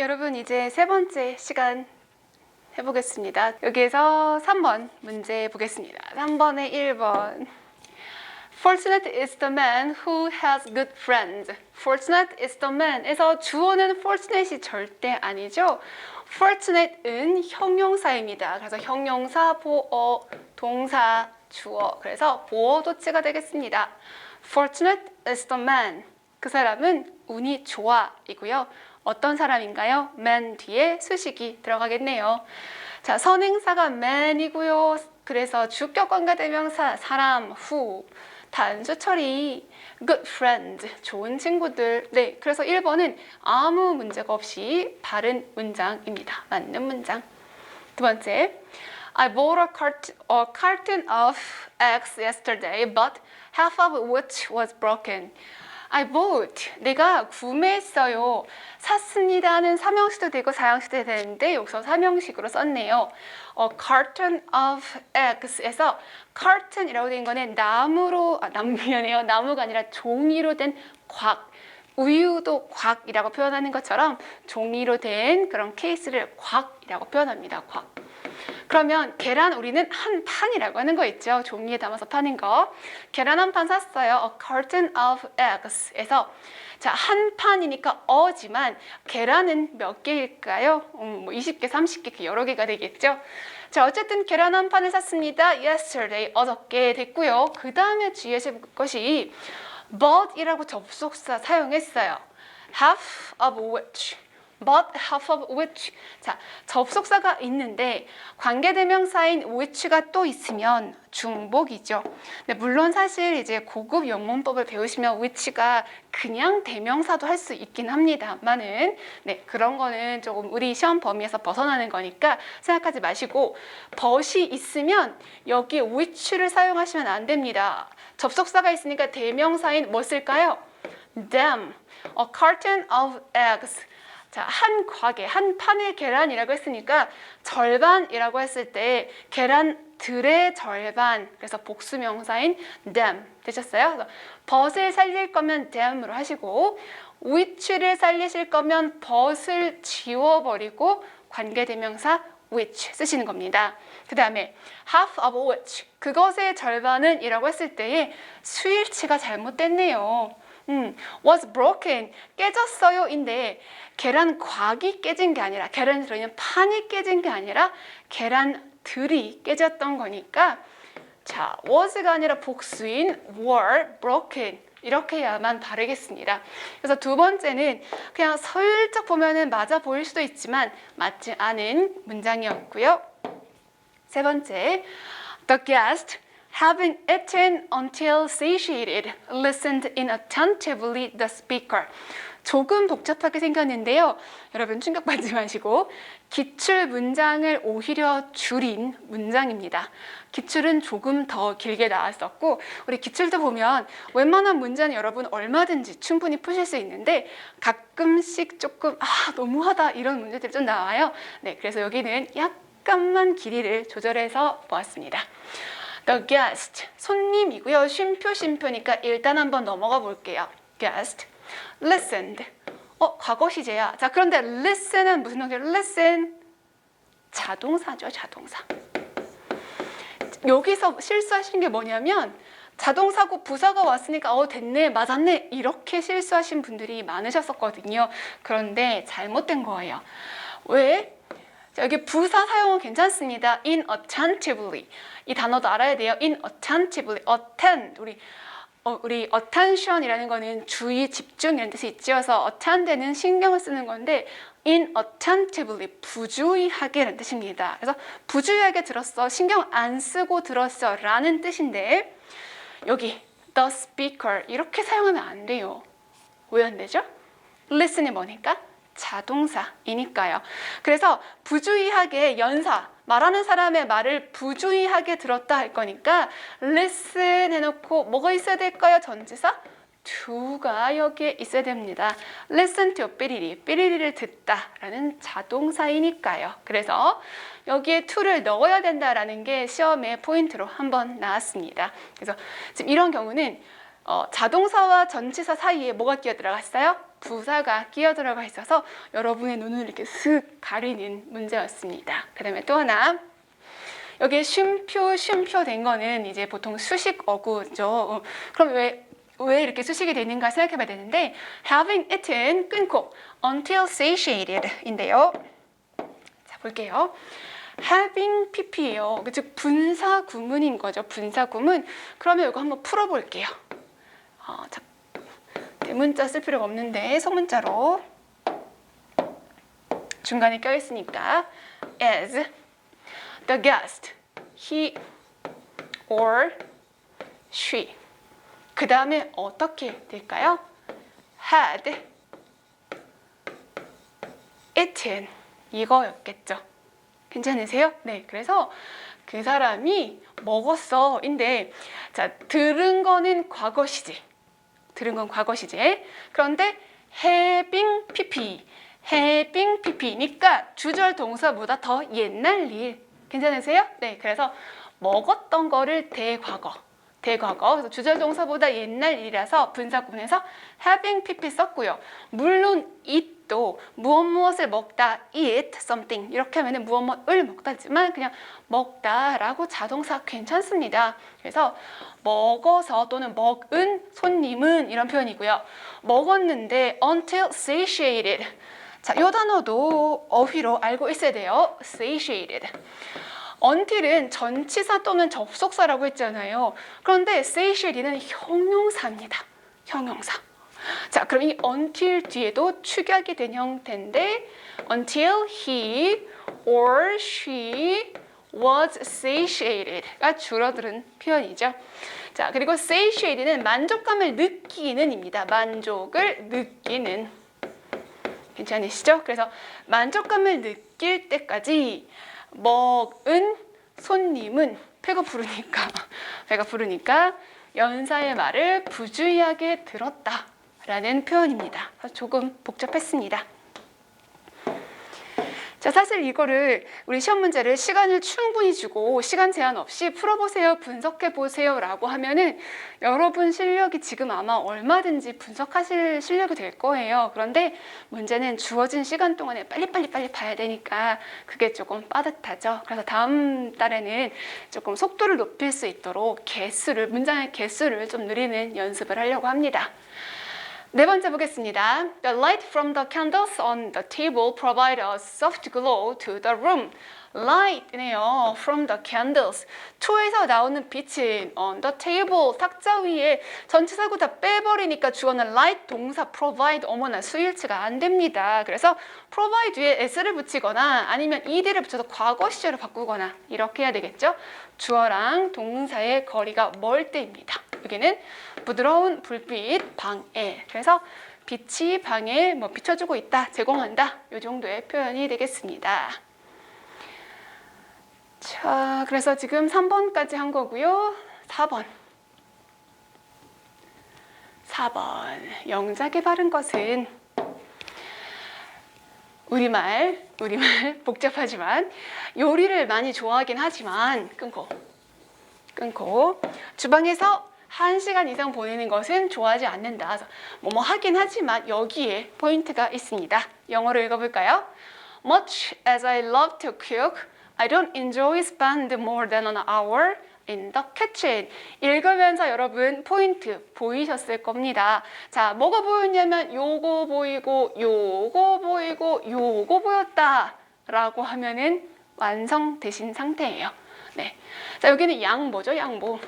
여러분 이제 세 번째 시간 해보겠습니다. 여기에서 3번 문제 보겠습니다. 3번에 1번. Fortunate is the man who has good friends. Fortunate is the man에서 주어는 fortunate이 절대 아니죠. Fortunate은 형용사입니다. 그래서 형용사, 보어, 동사, 주어. 그래서 보어 도치가 되겠습니다. Fortunate is the man. 그 사람은 운이 좋아 이고요. 어떤 사람인가요? man 뒤에 수식이 들어가겠네요. 자, 선행사가 man이고요. 그래서 주격 관계 대명사 사람, who, 단수 처리, good friend, 좋은 친구들. 네, 그래서 1번은 아무 문제가 없이 바른 문장입니다. 맞는 문장. 두 번째, I bought a carton of eggs yesterday, but half of which was broken. I bought, 내가 구매했어요. 샀습니다는 삼형식도 되고 사형식도 되는데 여기서 삼형식으로 썼네요. carton of eggs에서 carton이라고 된 거는 나무가 아니라 종이로 된 곽. 우유도 곽이라고 표현하는 것처럼 종이로 된 그런 케이스를 곽이라고 표현합니다. 곽. 그러면 계란 우리는 한 판이라고 하는 거 있죠. 종이에 담아서 파는 거. 계란 한 판 샀어요. A carton of eggs에서 자, 한 판이니까 어지만 계란은 몇 개일까요? 20개, 30개 여러 개가 되겠죠. 자, 어쨌든 계란 한 판을 샀습니다. Yesterday, 어저께 됐고요. 그 다음에 주의하실 것이 but이라고 접속사 사용했어요. half of which. but half of which. 자, 접속사가 있는데 관계대명사인 which가 또 있으면 중복이죠. 네, 물론 사실 이제 고급 영문법을 배우시면 which가 그냥 대명사도 할 수 있긴 합니다만은 네, 그런 거는 조금 우리 시험 범위에서 벗어나는 거니까 생각하지 마시고 but이 있으면 여기에 which를 사용하시면 안 됩니다. 접속사가 있으니까 대명사인 뭐 쓸까요? them, a carton of eggs. 자, 한 곽에, 한 판의 계란이라고 했으니까 절반이라고 했을 때 계란들의 절반, 그래서 복수명사인 them 되셨어요? 그래서 but을 살릴 거면 them으로 하시고 which를 살리실 거면 but을 지워버리고 관계대명사 which 쓰시는 겁니다. 그 다음에 half of which, 그것의 절반은 이라고 했을 때에 수일치가 잘못됐네요. was broken, 깨졌어요 인데 계란 곽이 깨진 게 아니라 계란이 들어있는 판이 깨진 게 아니라 계란들이 깨졌던 거니까 자, was가 아니라 복수인 were broken 이렇게 해야만 바르겠습니다. 그래서 두 번째는 그냥 슬쩍 보면은 맞아 보일 수도 있지만 맞지 않은 문장이었고요. 세 번째, the guest having eaten until satiated, listened inattentively the speaker. 조금 복잡하게 생겼는데요. 여러분 충격받지 마시고 기출 문장을 오히려 줄인 문장입니다. 기출은 조금 더 길게 나왔었고 우리 기출도 보면 웬만한 문제는 여러분 얼마든지 충분히 푸실 수 있는데 가끔씩 조금 너무하다 이런 문제들이 좀 나와요. 네, 그래서 여기는 약간만 길이를 조절해서 보았습니다. The guest, 손님이고요. 쉼표니까 일단 한번 넘어가 볼게요. guest, listened, 과거 시제야. 자, 그런데 listen은 무슨 동사예요? listen, 자동사죠, 자동사. 여기서 실수하신 게 뭐냐면 자동사고 부사가 왔으니까 됐네, 맞았네 이렇게 실수하신 분들이 많으셨었거든요. 그런데 잘못된 거예요. 왜? 자, 여기 부사 사용은 괜찮습니다. inattentively. 이 단어도 알아야 돼요. inattentively. attend. 우리 attention이라는 거는 주의, 집중 이런 뜻이 있죠. 그래서 attend는 신경을 쓰는 건데 inattentively, 부주의하게 라는 뜻입니다. 그래서 부주의하게 들었어, 신경 안 쓰고 들었어 라는 뜻인데 여기 the speaker 이렇게 사용하면 안 돼요. 왜 안 되죠? listen이 뭐니까? 자동사이니까요. 그래서 부주의하게 연사, 말하는 사람의 말을 부주의하게 들었다 할 거니까 listen 해놓고 뭐가 있어야 될까요? 전치사? to가 여기에 있어야 됩니다. listen to 삐리리를 듣다라는 자동사이니까요. 그래서 여기에 to를 넣어야 된다라는 게 시험의 포인트로 한번 나왔습니다. 그래서 지금 이런 경우는 자동사와 전치사 사이에 뭐가 끼어 들어갔어요? 부사가 끼어 들어가 있어서 여러분의 눈을 이렇게 슥 가리는 문제였습니다. 그 다음에 또 하나. 여기에 쉼표 된 거는 이제 보통 수식 어구죠. 그럼 왜 이렇게 수식이 되는가 생각해 봐야 되는데 having eaten 끊고 until satiated 인데요. 자, 볼게요. having pp예요. 즉 분사 구문인 거죠. 분사 구문. 그러면 이거 한번 풀어 볼게요. 자, 대문자 쓸 필요가 없는데 소문자로 중간에 껴 있으니까 as the guest, he or she. 그 다음에 어떻게 될까요? had eaten 이거였겠죠. 괜찮으세요? 네, 그래서 그 사람이 먹었어 인데 자, 들은 거는 과거시제. 들은 건 과거시제. 그런데 having pp니까 주절 동사보다 더 옛날 일. 괜찮으세요? 네, 그래서 먹었던 거를 대과거. 그래서 주절 동사보다 옛날 일이라서 분사구문에서 having pp 썼고요. 물론 eat도 무엇을 먹다, eat something 이렇게 하면 무엇을 먹다지만 그냥 먹다라고 자동사 괜찮습니다. 그래서 먹어서 또는 먹은 손님은 이런 표현이고요. 먹었는데 until satiated. 자, 이 단어도 어휘로 알고 있어야 돼요. satiated. until은 전치사 또는 접속사라고 했잖아요. 그런데 satiated는 형용사입니다. 형용사. 자, 그럼 이 until 뒤에도 축약이 된 형태인데 until he or she was satiated가 줄어드는 표현이죠. 자, 그리고 satiated는 만족감을 느끼는입니다. 만족을 느끼는. 괜찮으시죠? 그래서 만족감을 느낄 때까지 먹은 손님은 배가 부르니까 연사의 말을 부주의하게 들었다라는 표현입니다. 조금 복잡했습니다. 자, 사실 이거를 우리 시험 문제를 시간을 충분히 주고 시간 제한 없이 풀어보세요, 분석해보세요 라고 하면은 여러분 실력이 지금 아마 얼마든지 분석하실 실력이 될 거예요. 그런데 문제는 주어진 시간 동안에 빨리 봐야 되니까 그게 조금 빠듯하죠. 그래서 다음 달에는 조금 속도를 높일 수 있도록 문장의 개수를 좀 늘리는 연습을 하려고 합니다. 네 번째 보겠습니다. The light from the candles on the table provide a soft glow to the room. Light네요. From the candles. 초에서 나오는 빛은 on the table. 탁자 위에 전치사구 다 빼버리니까 주어는 light 동사 provide 어머나 수일치가 안 됩니다. 그래서 provide 위에 s를 붙이거나 아니면 ed를 붙여서 과거 시제로 바꾸거나 이렇게 해야 되겠죠. 주어랑 동사의 거리가 멀 때입니다. 여기는 부드러운 불빛 방에. 그래서 빛이 방에 비춰주고 있다, 제공한다. 이 정도의 표현이 되겠습니다. 자, 그래서 지금 3번까지 한 거고요. 4번. 영작에 바른 것은 우리말 복잡하지만 요리를 많이 좋아하긴 하지만 끊고 주방에서 1시간 이상 보내는 것은 좋아하지 않는다. 그래서 뭐뭐 하긴 하지만 여기에 포인트가 있습니다. 영어로 읽어볼까요? Much as I love to cook, I don't enjoy spend more than an hour in the kitchen. 읽으면서 여러분 포인트 보이셨을 겁니다. 자, 뭐가 보였냐면 요거 보이고 요거 보이고 요거 보였다 라고 하면은 완성되신 상태예요. 네. 자, 여기는 양보죠, 양보.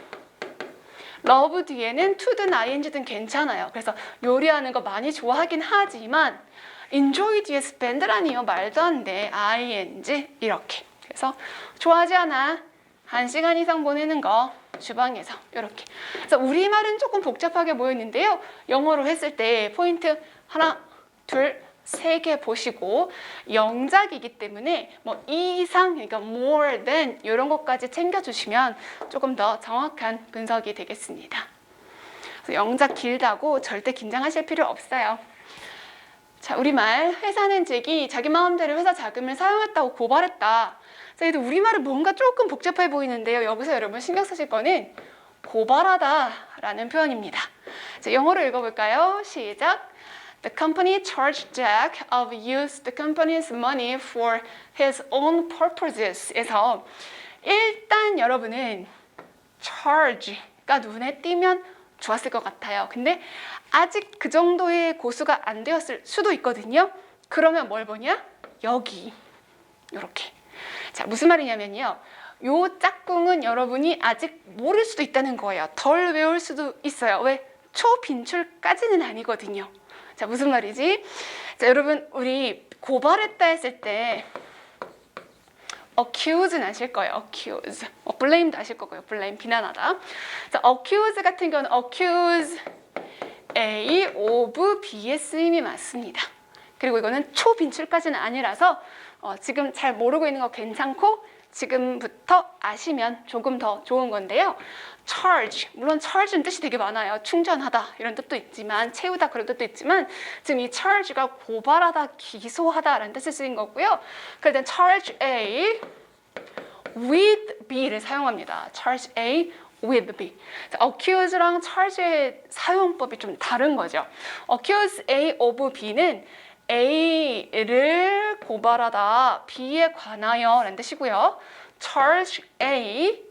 러브 뒤에는 to든 ing든 괜찮아요. 그래서 요리하는 거 많이 좋아하긴 하지만 enjoy 뒤에 spend라니요. 말도 안 돼. ing 이렇게. 그래서 좋아하지 않아. 1시간 이상 보내는 거 주방에서 이렇게. 그래서 우리말은 조금 복잡하게 보였는데요. 영어로 했을 때 포인트 하나, 둘, 3개 보시고 영작이기 때문에 이상, 그러니까 more than 이런 것까지 챙겨주시면 조금 더 정확한 분석이 되겠습니다. 그래서 영작 길다고 절대 긴장하실 필요 없어요. 자, 우리말 회사는 즉이 자기 마음대로 회사 자금을 사용했다고 고발했다. 자, 그래도 우리말은 뭔가 조금 복잡해 보이는데요. 여기서 여러분 신경 쓰실 거는 고발하다 라는 표현입니다. 자, 영어로 읽어볼까요? 시작. The company charged Jack of used the company's money for his own purposes. 에서 일단 여러분은 charge가 눈에 띄면 좋았을 것 같아요. 근데 아직 그 정도의 고수가 안 되었을 수도 있거든요. 그러면 뭘 보냐? 여기 이렇게. 자, 무슨 말이냐면요. 요 짝꿍은 여러분이 아직 모를 수도 있다는 거예요. 덜 외울 수도 있어요. 왜? 초빈출까지는 아니거든요. 자, 무슨 말이지? 자, 여러분 우리 고발했다 했을 때 accuse는 아실 거예요. accuse. blame도 아실 거고요. blame, 비난하다. 자, accuse 같은 경우는 accuse A of B의 쓰임이 맞습니다. 그리고 이거는 초빈출까지는 아니라서 지금 잘 모르고 있는 거 괜찮고 지금부터 아시면 조금 더 좋은 건데요. charge, 물론 charge는 뜻이 되게 많아요. 충전하다 이런 뜻도 있지만 채우다 그런 뜻도 있지만 지금 이 charge가 고발하다, 기소하다라는 뜻을 쓰인 거고요. 그럴 땐 charge A with B를 사용합니다. charge A with B. 자, accuse랑 charge의 사용법이 좀 다른 거죠. accuse A of B는 A를 고발하다 B에 관하여 라는 뜻이고요. charge A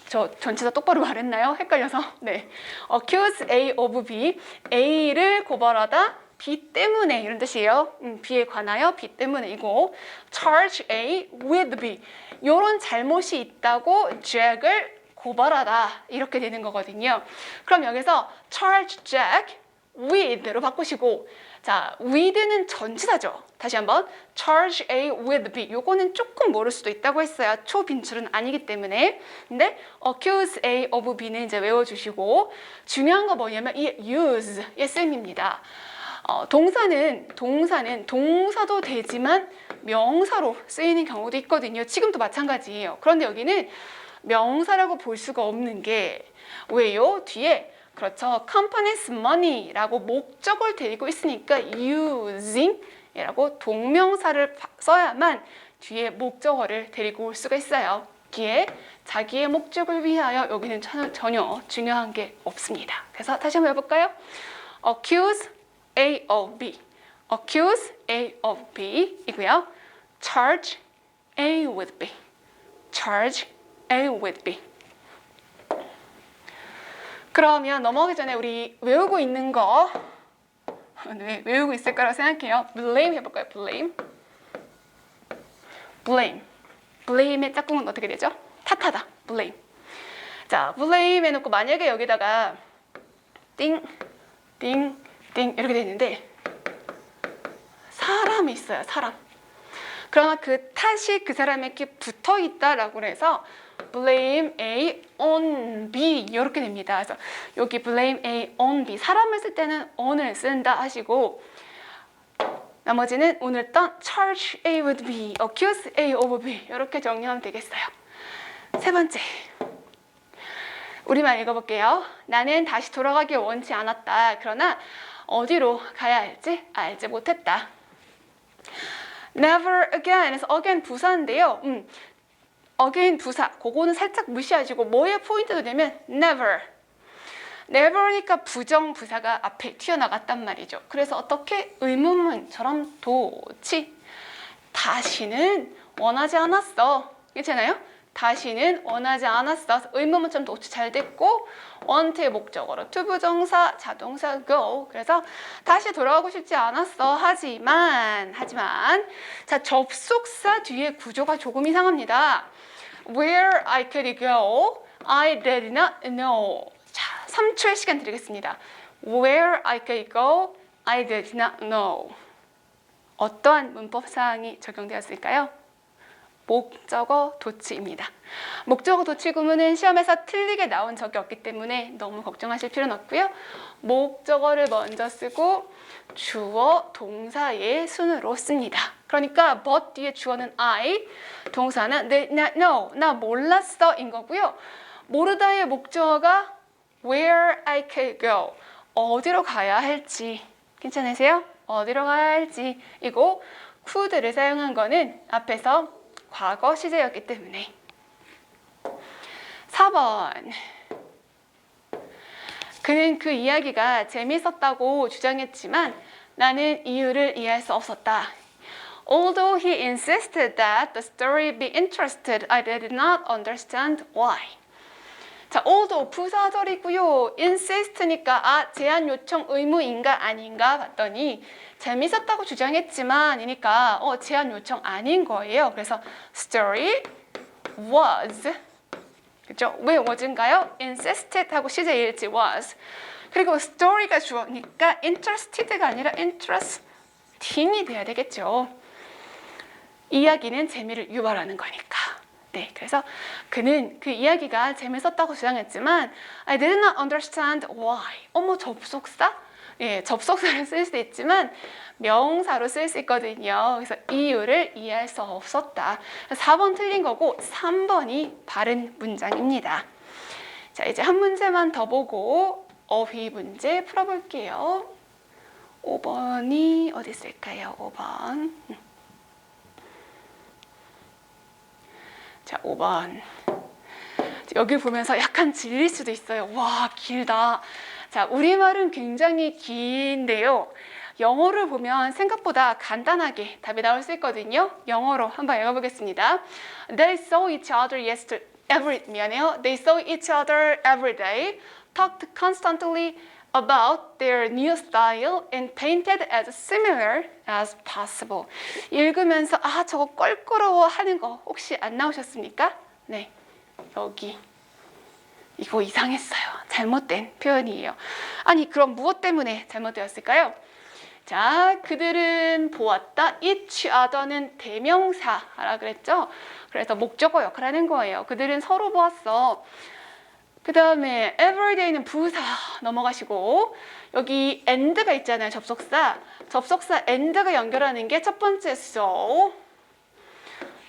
저 전체 다 똑바로 말했나요? 헷갈려서. 네. accuse A of B A를 고발하다 B 때문에 이런 뜻이에요. B에 관하여 B 때문에이고 charge A with B 이런 잘못이 있다고 Jack을 고발하다 이렇게 되는 거거든요. 그럼 여기서 charge Jack with로 바꾸시고 자, with는 전치사죠. 다시 한번 charge A with B 요거는 조금 모를 수도 있다고 했어요. 초빈출은 아니기 때문에. 근데 accuse A of B는 이제 외워주시고 중요한 거 뭐냐면 이 use의 쓰임입니다. 동사는 동사도 되지만 명사로 쓰이는 경우도 있거든요. 지금도 마찬가지예요. 그런데 여기는 명사라고 볼 수가 없는 게 왜요? 뒤에 그렇죠. company's money라고 목적을 데리고 있으니까 using이라고 동명사를 써야만 뒤에 목적어를 데리고 올 수가 있어요. 뒤에 자기의 목적을 위하여 여기는 전혀 중요한 게 없습니다. 그래서 다시 한번 해볼까요? accuse A of B, accuse A of B 이고요. charge A with B, charge A with B. 그러면 넘어가기 전에 우리 외우고 있는 거 네, 외우고 있을 거라고 생각해요. blame 해볼까요? blame. blame의 짝꿍은 어떻게 되죠? 탓하다. blame. 자, blame 해놓고 만약에 여기다가 띵 이렇게 돼 있는데 사람이 있어요. 사람. 그러나 그 탓이 그 사람에게 붙어 있다라고 해서 blame A on B 이렇게 됩니다. 그래서 여기 blame A on B 사람을 쓸 때는 on을 쓴다 하시고 나머지는 오늘 떤 charge A with B, accuse A of B 이렇게 정리하면 되겠어요. 세 번째 우리만 읽어볼게요. 나는 다시 돌아가길 원치 않았다. 그러나 어디로 가야 할지 알지 못했다. never again에서 again 부사인데요. again 부사, 그거는 살짝 무시하시고 뭐에 포인트가 되면 never. never니까 부정부사가 앞에 튀어나갔단 말이죠. 그래서 어떻게 의문문처럼 도치 다시는 원하지 않았어. 괜찮아요? 다시는 원하지 않았어. 의문문처럼 도치 잘 됐고 want의 목적어로 to 부정사, 자동사 go. 그래서 다시 돌아가고 싶지 않았어. 하지만 자, 접속사 뒤에 구조가 조금 이상합니다. Where I could go, I did not know. 자, 3초의 시간 드리겠습니다. Where I could go, I did not know. 어떠한 문법사항이 적용되었을까요? 목적어 도치입니다. 목적어 도치 구문은 시험에서 틀리게 나온 적이 없기 때문에 너무 걱정하실 필요는 없고요. 목적어를 먼저 쓰고 주어, 동사의 순으로 씁니다. 그러니까 but 뒤에 주어는 I, 동사는 did not know, 나 몰랐어 인 거고요. 모르다의 목적어가 where I could go, 어디로 가야 할지. 괜찮으세요? 어디로 가야 할지 이고 could를 사용한 거는 앞에서 과거 시제였기 때문에. 4번 그는 그 이야기가 재밌었다고 주장했지만 나는 이유를 이해할 수 없었다. Although he insisted that the story be interested, I did not understand why. 자, although 부사절이고요. insist니까 제한 요청 의무인가 아닌가 봤더니 재밌었다고 주장했지만 이니까 제한 요청 아닌 거예요. 그래서 story was, 그죠? 왜 was인가요? insisted 하고 시제일치 was. 그리고 story가 주어니까 interested가 아니라 interesting이 돼야 되겠죠. 이야기는 재미를 유발하는 거니까. 네, 그래서 그는 그 이야기가 재밌었다고 주장했지만 I did not understand why. 접속사? 예, 접속사를 쓸 수 있지만 명사로 쓸 수 있거든요. 그래서 이유를 이해할 수 없었다. 4번 틀린 거고 3번이 바른 문장입니다. 자, 이제 한 문제만 더 보고 어휘 문제 풀어볼게요. 5번이 어디 있을까요? 5번. 자, 5번. 여기 보면서 약간 질릴 수도 있어요. 와, 길다. 자, 우리말은 굉장히 긴데요. 영어를 보면 생각보다 간단하게 답이 나올 수 있거든요. 영어로 한번 읽어보겠습니다. They saw each other They saw each other every day, talked constantly about their new style and painted as similar as possible. 읽으면서 저거 껄끄러워 하는 거 혹시 안 나오셨습니까? 네, 여기 이거 이상했어요. 잘못된 표현이에요. 아니, 그럼 무엇 때문에 잘못되었을까요? 자, 그들은 보았다. each other는 대명사라 그랬죠? 그래서 목적어 역할을 하는 거예요. 그들은 서로 보았어. 그 다음에 everyday는 부사 넘어가시고 여기 and가 있잖아요. 접속사 and가 연결하는 게 첫 번째 so,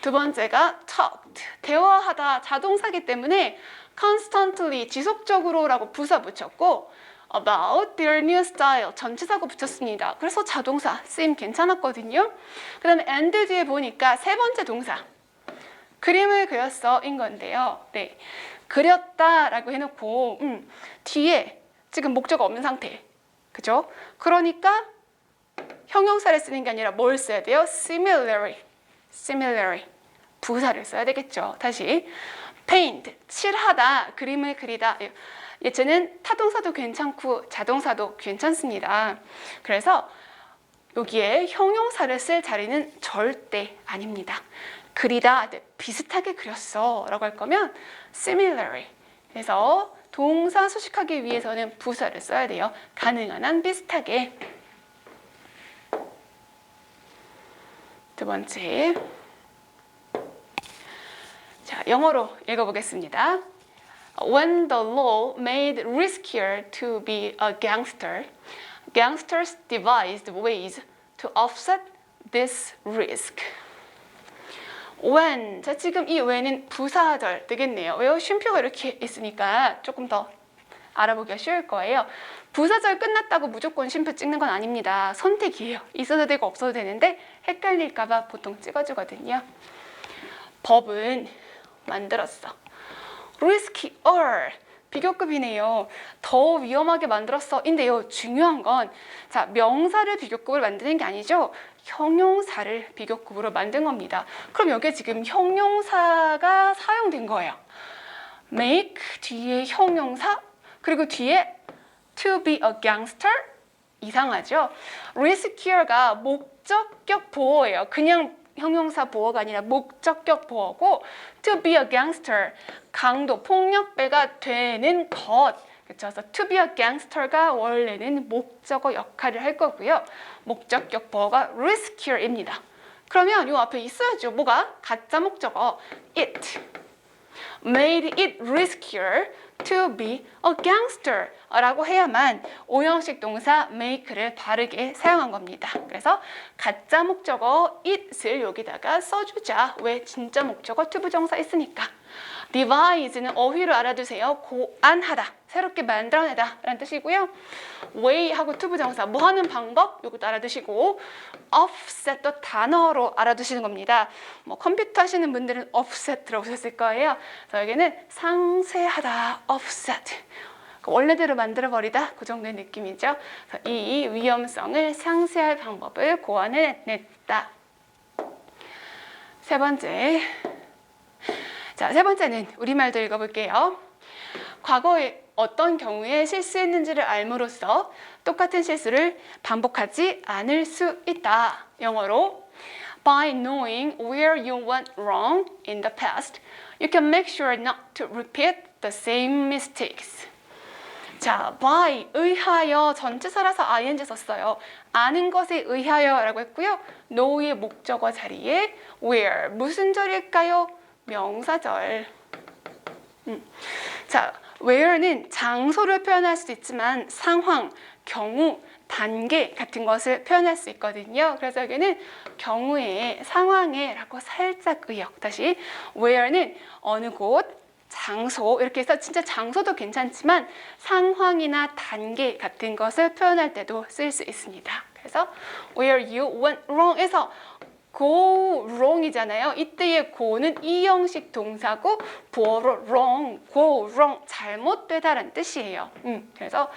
두 번째가 talked 대화하다 자동사기 때문에 constantly 지속적으로 라고 부사 붙였고 about their new style 전치사고 붙였습니다. 그래서 자동사 쓰임 괜찮았거든요. 그 다음에 and 뒤에 보니까 세 번째 동사 그림을 그렸어 인 건데요. 네, 그렸다라고 해놓고 뒤에 지금 목적어 없는 상태, 그죠? 그러니까 형용사를 쓰는 게 아니라 뭘 써야 돼요? similarly 부사를 써야 되겠죠. 다시 paint 칠하다, 그림을 그리다. 예체는 타동사도 괜찮고 자동사도 괜찮습니다. 그래서 여기에 형용사를 쓸 자리는 절대 아닙니다. 그리다, 비슷하게 그렸어 라고 할 거면 similarly. 그래서 동사 수식하기 위해서는 부사를 써야 돼요. 가능한 한 비슷하게. 두 번째. 자, 영어로 읽어보겠습니다. When the law made riskier to be a gangster, gangsters devised ways to offset this risk. when, 자, 지금 이 when은 부사절 되겠네요. 왜요? 쉼표가 이렇게 있으니까 조금 더 알아보기가 쉬울 거예요. 부사절 끝났다고 무조건 쉼표 찍는 건 아닙니다. 선택이에요. 있어도 되고 없어도 되는데 헷갈릴까 봐 보통 찍어주거든요. 법은 만들었어. riskier, 비교급이네요. 더 위험하게 만들었어 인데요. 중요한 건 자, 명사를 비교급으로 만드는 게 아니죠. 형용사를 비교급으로 만든 겁니다. 그럼 여기에 지금 형용사가 사용된 거예요. make 뒤에 형용사, 그리고 뒤에 to be a gangster? 이상하죠? riskier가 목적격 보어예요. 그냥 형용사 보어가 아니라 목적격 보어고 to be a gangster, 강도, 폭력배가 되는 것. 그래서 to be a gangster가 원래는 목적어 역할을 할 거고요. 목적격 보어가 riskier입니다. 그러면 이 앞에 있어야죠. 뭐가? 가짜 목적어 it. made it riskier to be a gangster 라고 해야만 오형식 동사 make를 바르게 사용한 겁니다. 그래서 가짜 목적어 it을 여기다가 써주자. 왜? 진짜 목적어 to 부정사 있으니까. devise는 어휘로 알아두세요. 고안하다, 새롭게 만들어내다 라는 뜻이고요. way하고 to 부정사, 뭐 하는 방법? 이것도 알아두시고 offset도 단어로 알아두시는 겁니다. 뭐 컴퓨터 하시는 분들은 offset 들어보셨을 거예요. 그래서 여기는 상쇄하다, offset. 원래대로 만들어버리다 그 정도의 느낌이죠. 이 위험성을 상쇄할 방법을 고안해냈다. 세 번째. 자, 세 번째는 우리말도 읽어볼게요. 과거에 어떤 경우에 실수했는지를 알므로써 똑같은 실수를 반복하지 않을 수 있다. 영어로 By knowing where you went wrong in the past, you can make sure not to repeat the same mistakes. 자, by, 의하여, 전치사라서 ing 썼어요. 아는 것에 의하여라고 했고요. know의 목적어 자리에 where, 무슨 절일까요? 명사절. 자, where는 장소를 표현할 수도 있지만 상황, 경우, 단계 같은 것을 표현할 수 있거든요. 그래서 여기는 경우에, 상황에 라고 살짝 의역. 다시 where는 어느 곳, 장소 이렇게 해서 진짜 장소도 괜찮지만 상황이나 단계 같은 것을 표현할 때도 쓸 수 있습니다. 그래서 where you went wrong에서 go wrong이잖아요. 이때의 go는 이형식 동사고 보어로 wrong, go wrong, 잘못되다라는 뜻이에요. 그래서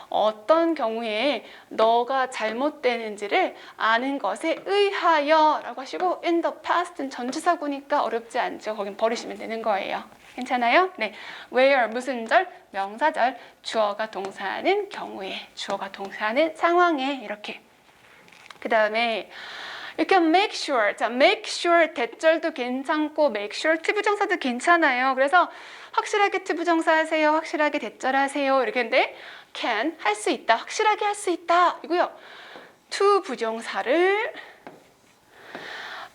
어떤 경우에 너가 잘못되는지를 아는 것에 의하여 라고 하시고 in the past는 전치사구니까 어렵지 않죠. 거긴 버리시면 되는 거예요. 괜찮아요? 네. where 무슨 절? 명사절. 주어가 동사하는 경우에, 주어가 동사하는 상황에 이렇게. 그 다음에 you can make sure. 자, make sure 대절도 괜찮고 make sure 투부정사도 괜찮아요. 그래서 확실하게 투부정사 하세요. 확실하게 대절 하세요. 이렇게 했는데 can 할 수 있다. 확실하게 할 수 있다. 이고요. 투부정사를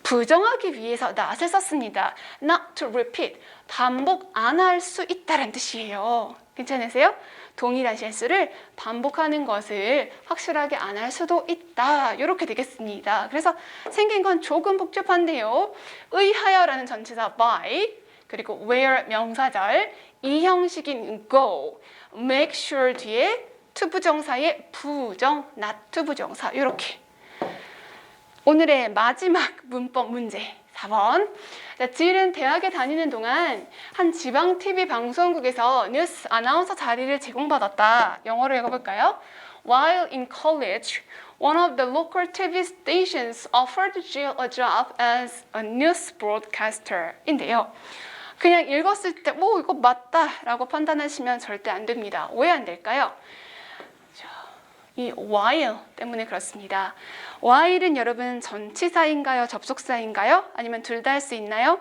부정하기 위해서 not을 썼습니다. not to repeat. 반복 안 할 수 있다는 뜻이에요. 괜찮으세요? 동일한 실수를 반복하는 것을 확실하게 안 할 수도 있다. 이렇게 되겠습니다. 그래서 생긴 건 조금 복잡한데요. 의하여라는 전치사 by, 그리고 where 명사절, 이 형식인 go, make sure 뒤에 투부정사의 부정, not 투부정사 이렇게. 오늘의 마지막 문법 문제 4번. 지일은 대학에 다니는 동안 한 지방 TV 방송국에서 뉴스 아나운서 자리를 제공받았다. 영어로 읽어볼까요? While in college, one of the local TV stations offered Jill a job as a news broadcaster 인데요. 그냥 읽었을 때 오, 이거 맞다 라고 판단하시면 절대 안 됩니다. 왜 안 될까요? 이 while 때문에 그렇습니다. while은 여러분 전치사인가요? 접속사인가요? 아니면 둘 다 할 수 있나요?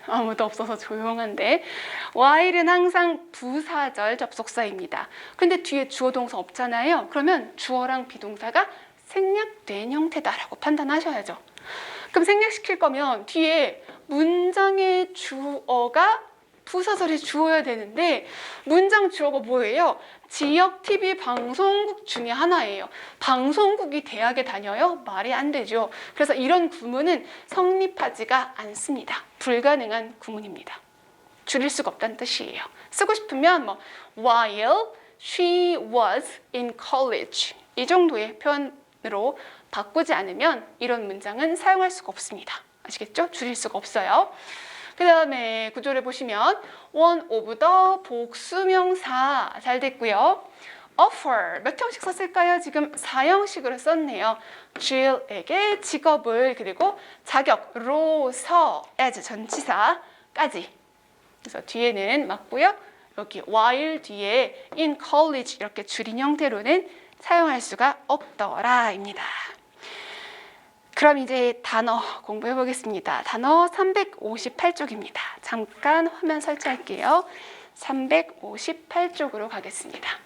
아무도 없어서 조용한데 while은 항상 부사절 접속사입니다. 근데 뒤에 주어 동사 없잖아요. 그러면 주어랑 비동사가 생략된 형태다라고 판단하셔야죠. 그럼 생략시킬 거면 뒤에 문장의 주어가 부사절이 주어야 되는데 문장 주어가 뭐예요? 지역 TV 방송국 중에 하나예요. 방송국이 대학에 다녀요? 말이 안 되죠. 그래서 이런 구문은 성립하지가 않습니다. 불가능한 구문입니다. 줄일 수가 없다는 뜻이에요. 쓰고 싶으면 뭐 while she was in college 이 정도의 표현으로 바꾸지 않으면 이런 문장은 사용할 수가 없습니다. 아시겠죠? 줄일 수가 없어요. 그 다음에 구조를 보시면 one of the 복수명사 잘 됐고요. offer 몇 형식 썼을까요? 지금 4형식으로 썼네요. Jill에게 직업을 그리고 자격로서 as 전치사까지. 그래서 뒤에는 맞고요. 여기 while 뒤에 in college 이렇게 줄인 형태로는 사용할 수가 없더라입니다. 그럼 이제 단어 공부해 보겠습니다. 단어 358쪽입니다. 잠깐 화면 설치할게요. 358쪽으로 가겠습니다.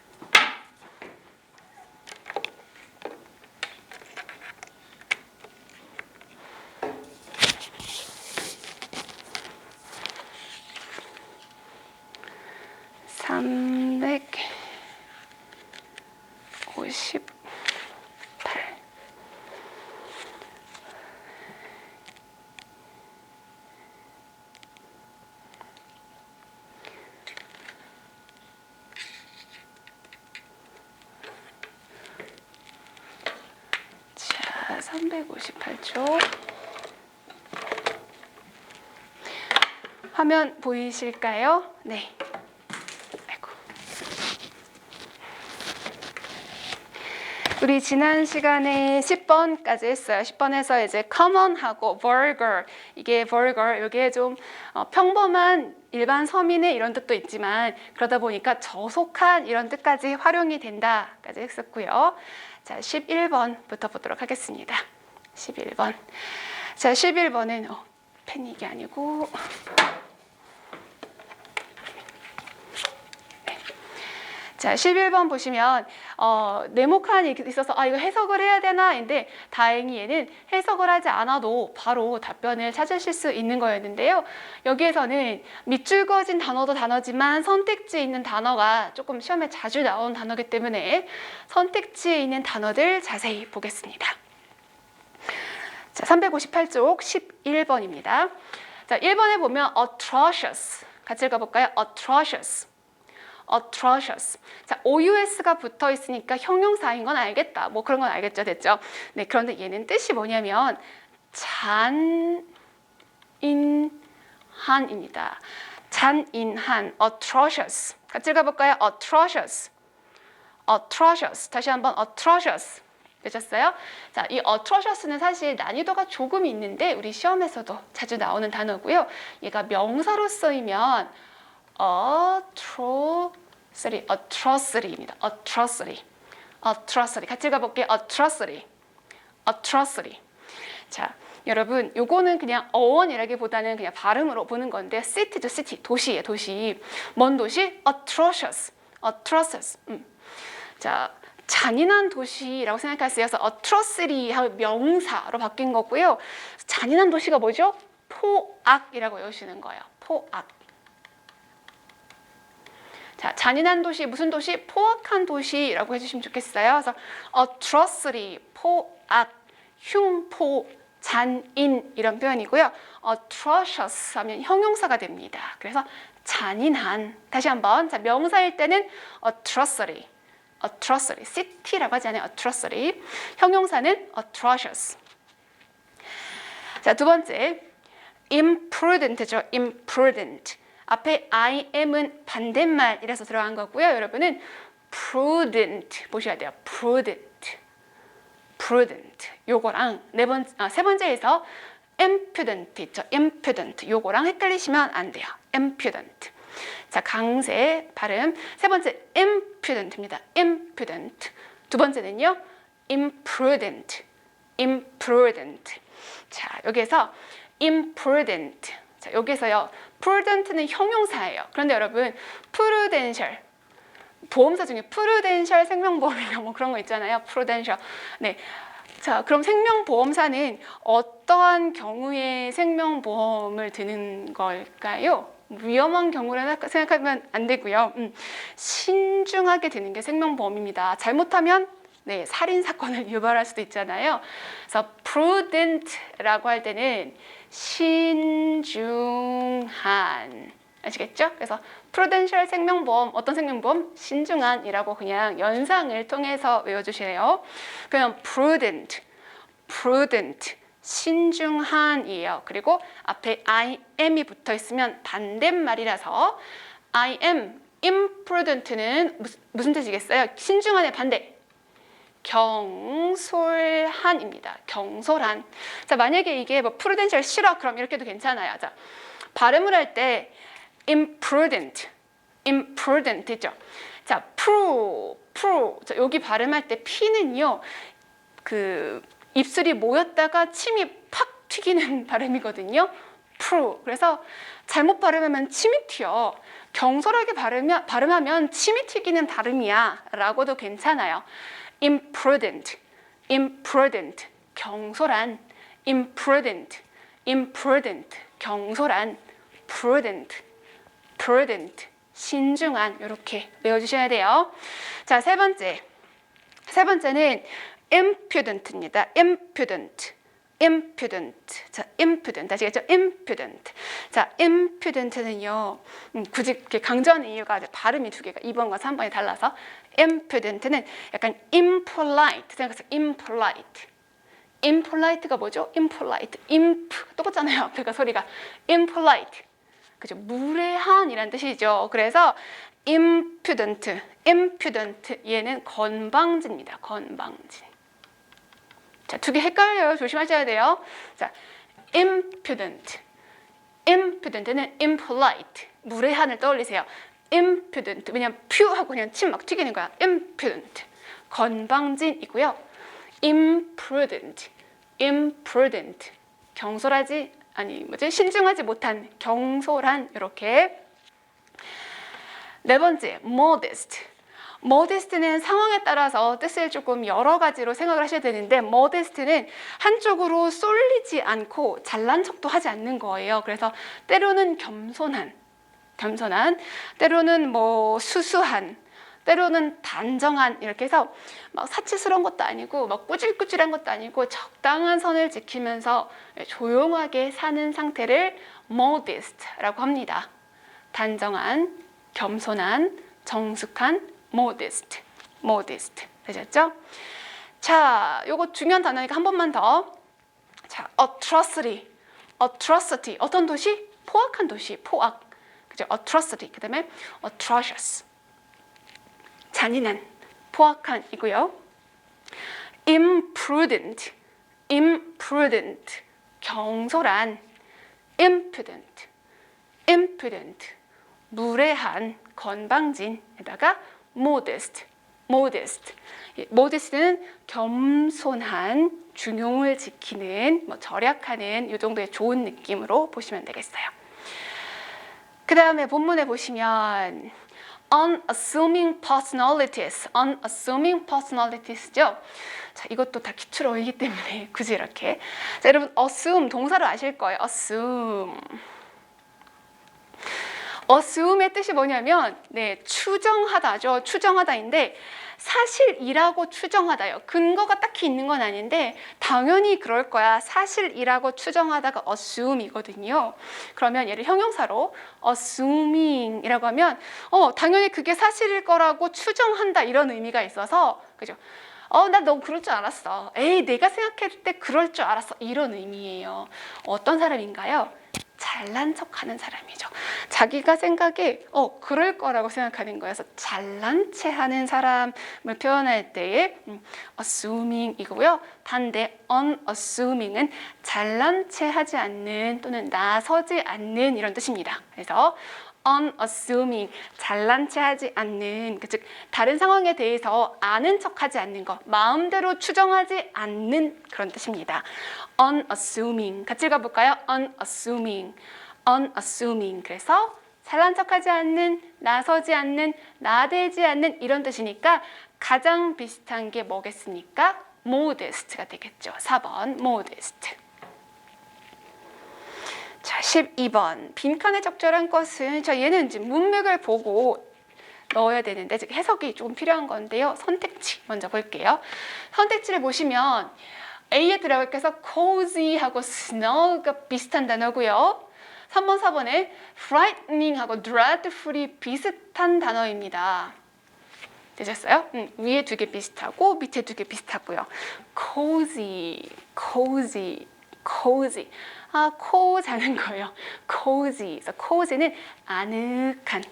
자, 358쪽. 화면 보이실까요? 네. 우리 지난 시간에 10번까지 했어요. 10번에서 이제 common하고 vulgar, 이게 vulgar, 이게 좀 평범한 일반 서민의 이런 뜻도 있지만 그러다 보니까 저속한 이런 뜻까지 활용이 된다까지 했었고요. 자, 11번부터 보도록 하겠습니다. 11번. 자, 11번은 펜이 이게 아니고 자, 11번 보시면 네모칸이 있어서 이거 해석을 해야 되나인데 다행히 얘는 해석을 하지 않아도 바로 답변을 찾으실 수 있는 거였는데요. 여기에서는 밑줄 그어진 단어도 단어지만 선택지에 있는 단어가 조금 시험에 자주 나온 단어이기 때문에 선택지에 있는 단어들 자세히 보겠습니다. 자, 358쪽 11번입니다. 자, 1번에 보면 atrocious. 같이 읽어볼까요? atrocious. atrocious. 자, OUS가 붙어 있으니까 형용사인 건 알겠다. 뭐 그런 건 알겠죠. 됐죠? 네, 그런데 얘는 뜻이 뭐냐면 잔인한입니다. 잔인한. atrocious. 같이 읽어볼까요? atrocious. atrocious. 다시 한번 atrocious. 되셨어요? 자, 이 atrocious는 사실 난이도가 조금 있는데 우리 시험에서도 자주 나오는 단어고요. 얘가 명사로 쓰이면 atrocity입니다. atrocity. 같이 읽어볼게요. atrocity. 자, 여러분, 요거는 그냥 어원이라기보다는 그냥 발음으로 보는 건데 city죠, city. 도시예요, 도시. 먼 도시? atrocious. 자, 잔인한 도시라고 생각할 수 있어서 atrocity 명사로 바뀐 거고요. 잔인한 도시가 뭐죠? 포악이라고 외우시는 거예요. 포악. 자, 잔인한 도시, 무슨 도시? 포악한 도시라고 해주시면 좋겠어요. 그래서 atrocity, 포악, 흉포, 잔인 이런 표현이고요. atrocious 하면 형용사가 됩니다. 그래서 잔인한. 다시 한번. 자, 명사일 때는 atrocity, city라고 하지 않아요. atrocity. 형용사는 atrocious. 자, 두 번째, imprudent죠. imprudent. 앞에 I am은 반대말이라서 들어간 거고요. 여러분은 prudent 보셔야 돼요. prudent. 요거랑 세 번째에서 impudent 있죠. impudent. 요거랑 헷갈리시면 안 돼요. impudent. 자, 강세 발음. 세 번째 impudent입니다. impudent. 두 번째는요. imprudent. 자, 여기에서 imprudent. 자, 여기서요. prudent는 형용사예요. 그런데 여러분, prudential. 보험사 중에 prudential 생명보험이나 뭐 그런 거 있잖아요. prudential. 네. 자, 그럼 생명보험사는 어떠한 경우에 생명보험을 드는 걸까요? 위험한 경우를 생각하면 안 되고요. 신중하게 드는 게 생명보험입니다. 잘못하면 네, 살인사건을 유발할 수도 있잖아요. 그래서 prudent라고 할 때는 신중한. 아시겠죠? 그래서 prudential 생명보험, 어떤 생명보험? 신중한이라고 그냥 연상을 통해서 외워주시래요. 그냥 prudent, 신중한이에요. 그리고 앞에 I am이 붙어 있으면 반대말이라서 I am imprudent는 무슨 뜻이겠어요? 신중한의 반대. 경솔한입니다. 경솔한. 자, 만약에 이게 뭐 prudential 싫어 그럼 이렇게 해도 괜찮아요. 자, 발음을 할 때 imprudent 있죠. 자, 자, 여기 발음할 때 P는요, 그 입술이 모였다가 침이 팍 튀기는 발음이거든요. 그래서 잘못 발음하면 침이 튀어. 경솔하게 발음하면 침이 튀기는 발음이야 라고도 괜찮아요. imprudent, 경솔한. imprudent, 경솔한. prudent, 신중한. 이렇게 외워주셔야 돼요. 자, 세 번째는 impudent입니다. impudent. 자, impudent. 아시겠죠? impudent. 자, impudent는요, 굳이 이렇게 강조하는 이유가 발음이 두 개가 2번과 3번이 달라서 impudent는 약간 impolite 생각해서 impolite가 뭐죠? impolite. 똑같잖아요. 앞에가 소리가 impolite. 그죠? 무례한이란 뜻이죠. 그래서 impudent, impudent 얘는 건방진입니다. 건방진. 자, 두 개 헷갈려요. 조심하셔야 돼요. 자, impudent, impudent는 impolite, 무례한을 떠올리세요. impudent, 왜냐면 퓨 하고 그냥 침 막 튀기는 거야. impudent, 건방진이고요. imprudent, imprudent, 경솔하지 신중하지 못한, 경솔한 이렇게. 네 번째, modest. modest는 상황에 따라서 뜻을 조금 여러 가지로 생각을 하셔야 되는데 modest는 한쪽으로 쏠리지 않고 잘난 척도 하지 않는 거예요. 그래서 때로는 겸손한, 때로는 뭐 수수한, 때로는 단정한, 이렇게 해서 막 사치스러운 것도 아니고 막 꾸질꾸질한 것도 아니고 적당한 선을 지키면서 조용하게 사는 상태를 modest라고 합니다. 단정한, 겸손한, 정숙한, modest, modest. 되셨죠? 자, 요거 중요한 단어니까 한 번만 더. 자, atrocity, atrocity. 어떤 도시? 포악한 도시, 포악. 그죠? atrocity. 그 다음에 atrocious. 잔인한, 포악한이고요. imprudent, imprudent. 경솔한, impudent, impudent. 무례한, 건방진에다가 modest, modest. modest는 겸손한, 중용을 지키는, 뭐 절약하는 이 정도의 좋은 느낌으로 보시면 되겠어요. 그 다음에 본문에 보시면 unassuming personalities, unassuming personalities죠. 자, 이것도 다 기출 어이기 때문에 굳이 이렇게. 자, 여러분 assume 동사를 아실 거예요. assume. assume의 뜻이 뭐냐면 추정하다죠. 추정하다인데 사실이라고 추정하다요. 근거가 딱히 있는 건 아닌데 당연히 그럴 거야. 사실이라고 추정하다가 assume이거든요. 그러면 얘를 형용사로 assuming이라고 하면 당연히 그게 사실일 거라고 추정한다 이런 의미가 있어서 그죠? 나 너 그럴 줄 알았어. 에이, 내가 생각했을 때 그럴 줄 알았어. 이런 의미예요. 어떤 사람인가요? 잘난 척하는 사람이죠. 자기가 생각에 그럴 거라고 생각하는 거여서 잘난 체 하는 사람을 표현할 때의 assuming이고요. 반대 unassuming은 잘난 체 하지 않는 또는 나서지 않는 이런 뜻입니다. 그래서 unassuming, 잘난 체 하지 않는, 즉 다른 상황에 대해서 아는 척하지 않는 것, 마음대로 추정하지 않는 그런 뜻입니다. unassuming, 같이 읽어볼까요? unassuming, unassuming. 그래서 잘난 척하지 않는, 나서지 않는, 나대지 않는 이런 뜻이니까 가장 비슷한 게 뭐겠습니까? modest가 되겠죠. 4번 modest. 자, 12번. 빈칸에 적절한 것은, 자, 얘는 이제 문맥을 보고 넣어야 되는데 즉 해석이 조금 필요한 건데요. 선택지 먼저 볼게요. 선택지를 보시면 A에 들어가서 cozy하고 snug가 비슷한 단어고요. 3번, 4번에 frightening하고 dreadfully 비슷한 단어입니다. 되셨어요? 위에 두 개 비슷하고 밑에 두 개 비슷하고요. cozy, cozy, cozy. 코 자는 거예요. cozy. 그래서 cozy는 아늑한,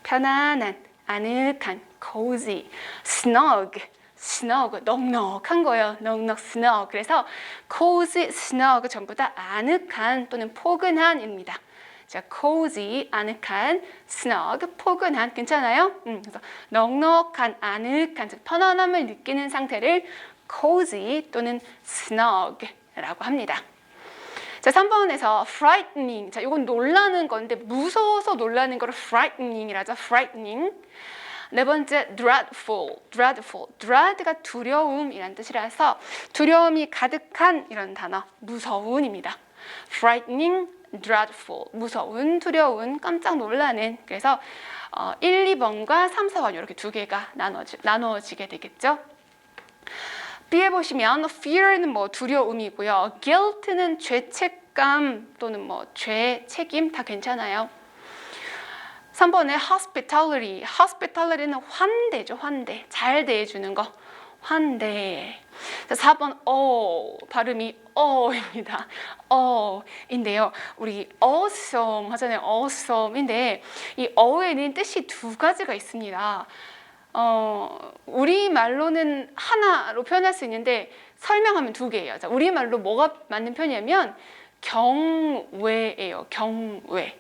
편안한, 아늑한, cozy. snug, snug, 넉넉한 거예요. 넉넉, snug. 그래서 cozy, snug 전부 다 아늑한 또는 포근한입니다. 자, cozy, 아늑한, snug, 포근한, 괜찮아요? 그래서 넉넉한, 아늑한, 즉 편안함을 느끼는 상태를 cozy 또는 snug라고 합니다. 자, 3번에서 frightening. 자, 이건 놀라는 건데 무서워서 놀라는 거를 frightening이라죠. frightening. 네 번째 dreadful. dreadful. dread가 두려움이란 뜻이라서 두려움이 가득한 이런 단어. 무서운입니다. frightening, dreadful. 무서운, 두려운, 깜짝 놀라는. 그래서 1, 2번과 3, 4번 이렇게 두 개가 나누어지게 되겠죠. B에 보시면 fear는 두려움이고요. guilt는 죄책감 또는 죄, 책임 다 괜찮아요. 3번에 hospitality는 환대죠. 환대. 잘 대해주는 거. 환대. 자, 4번 발음이 입니다. 인데요. 우리 awesome 하잖아요. awesome인데 이 어에는 뜻이 두 가지가 있습니다. 우리말로는 하나로 표현할 수 있는데 설명하면 두 개예요. 자, 우리말로 뭐가 맞는 편이냐면 경외예요. 경외.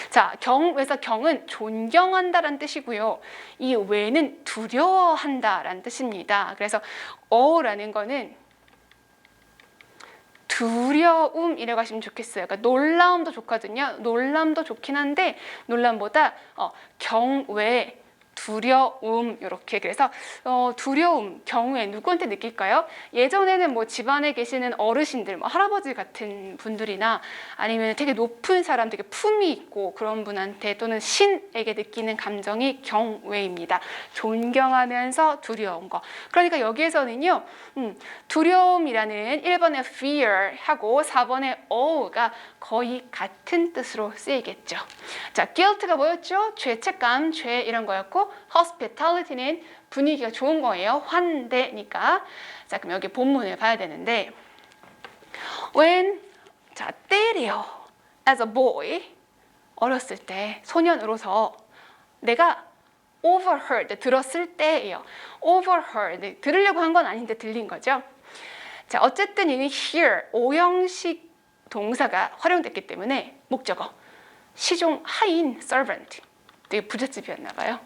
자, 경외에서 경은 존경한다라는 뜻이고요. 이 외는 두려워한다라는 뜻입니다. 그래서 어라는 거는 두려움이라고 하시면 좋겠어요. 그러니까 놀라움도 좋거든요. 놀람도 좋긴 한데 놀람보다 경외, 두려움 이렇게. 그래서 두려움, 경외 누구한테 느낄까요? 예전에는 뭐 집안에 계시는 어르신들, 뭐 할아버지 같은 분들이나 아니면 되게 높은 사람, 되게 품이 있고 그런 분한테 또는 신에게 느끼는 감정이 경외입니다. 존경하면서 두려운 거. 그러니까 여기에서는요, 두려움이라는 1번의 fear 하고 4번의 aw가 거의 같은 뜻으로 쓰이겠죠. 자, guilt가 뭐였죠? 죄책감, 죄 이런 거였고 hospitality는 분위기가 좋은 거예요. 환대니까. 자, 그럼 여기 본문을 봐야 되는데 when 자, 때려 as a boy 어렸을 때 소년으로서 내가 overheard 들었을 때예요. overheard 들으려고 한 건 아닌데 들린 거죠. 자, 어쨌든 이 hear 오형식 동사가 활용됐기 때문에 목적어 시종 하인 servant 되게 부잣집이었나 봐요.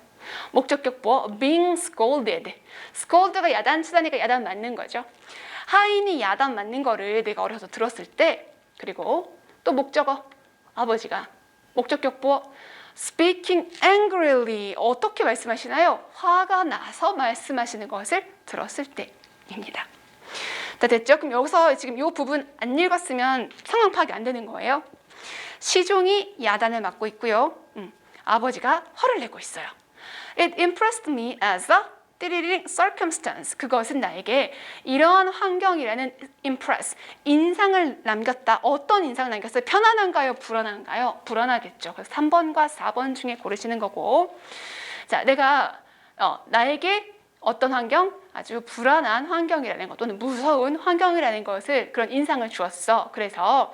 목적격 보어 being scolded. scold가 야단치다니까 야단 맞는 거죠. 하인이 야단 맞는 거를 내가 어려서 들었을 때, 그리고 또 목적어 아버지가 목적격 보어 speaking angrily 어떻게 말씀하시나요? 화가 나서 말씀하시는 것을 들었을 때입니다. 자, 됐죠? 그럼 여기서 지금 이 부분 안 읽었으면 상황 파악이 안 되는 거예요. 시종이 야단을 맞고 있고요. 아버지가 화를 내고 있어요. It impressed me as a circumstance. 그것은 나에게 이러한 환경이라는 impress, 인상을 남겼다. 어떤 인상을 남겼어요? 편안한가요? 불안한가요? 불안하겠죠. 그래서 3번과 4번 중에 고르시는 거고. 자, 내가 나에게 어떤 환경? 아주 불안한 환경이라는 것 또는 무서운 환경이라는 것을 그런 인상을 주었어. 그래서